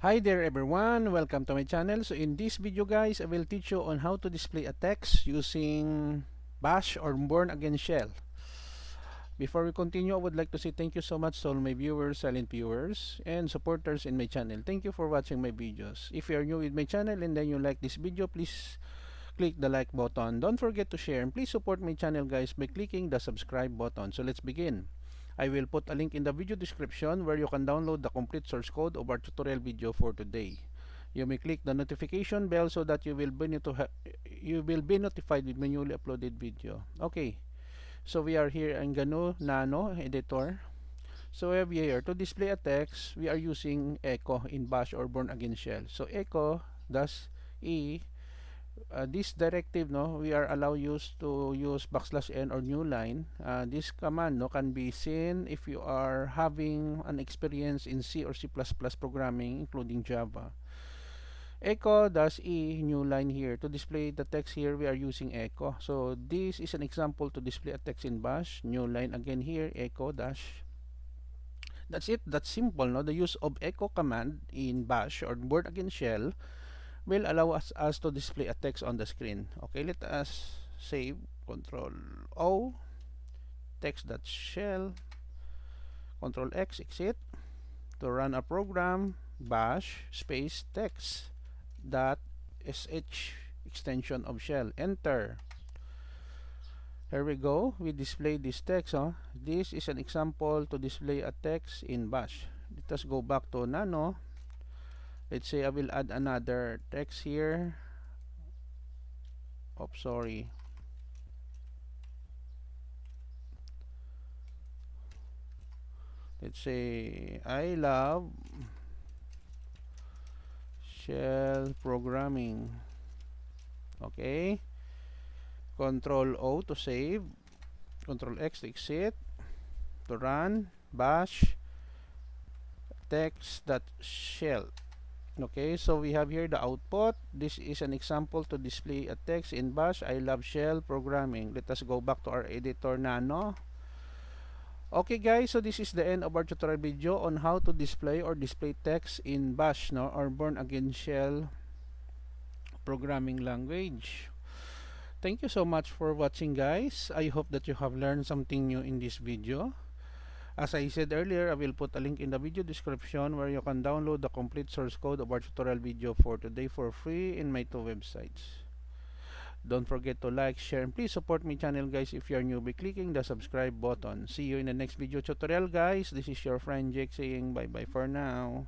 Hi there everyone, welcome to my channel. So in this video guys, I will teach you on how to display a text using bash or born again shell. Before we continue, I would like to say thank you so much to all my viewers, silent viewers, and supporters in my channel. Thank you for watching my videos. If you are new with my channel and then you like this video, please click the like button. Don't forget to share and please support my channel guys by clicking the subscribe button. So let's begin. I will put a link in the video description where you can download the complete source code of our tutorial video for today. You may click the notification bell so that you will be notified with my newly uploaded video. Okay, so we are here in GNU Nano editor. So we have here to display a text, we are using echo in bash or born again shell. So echo dash e this directive, no, we are allowed to use \n or new line. This command, no, can be seen if you are having an experience in C or C++ programming including Java. Echo dash e new line here to display the text. Here we are using echo, so this is an example to display a text in bash. New line again here, echo dash. That's it. That's simple, no? The use of echo command in bash or born again shell will allow us to display a text on the screen. Okay, let us save. Control O, text.shell, Control X, exit. To run a program, bash space text dot sh extension of shell. Enter. Here we go. We display this text. This is an example to display a text in bash. Let us go back to Nano. Let's say I will add another text here. Oops, sorry. Let's say I love shell programming. Okay. Control O to save. Control X to exit. To run bash text.shell. Okay, so we have here the output. This is an example to display a text in bash. I love shell programming. Let us go back to our editor Nano. Okay guys, so this is the end of our tutorial video on how to display text in bash, no, or born again shell programming language. Thank you so much for watching guys. I hope that you have learned something new in this video. As I said earlier, I will put a link in the video description where you can download the complete source code of our tutorial video for today for free in my two websites. Don't forget to like, share, and please support my channel guys if you are new by clicking the subscribe button. See you in the next video tutorial guys. This is your friend Jake saying bye bye for now.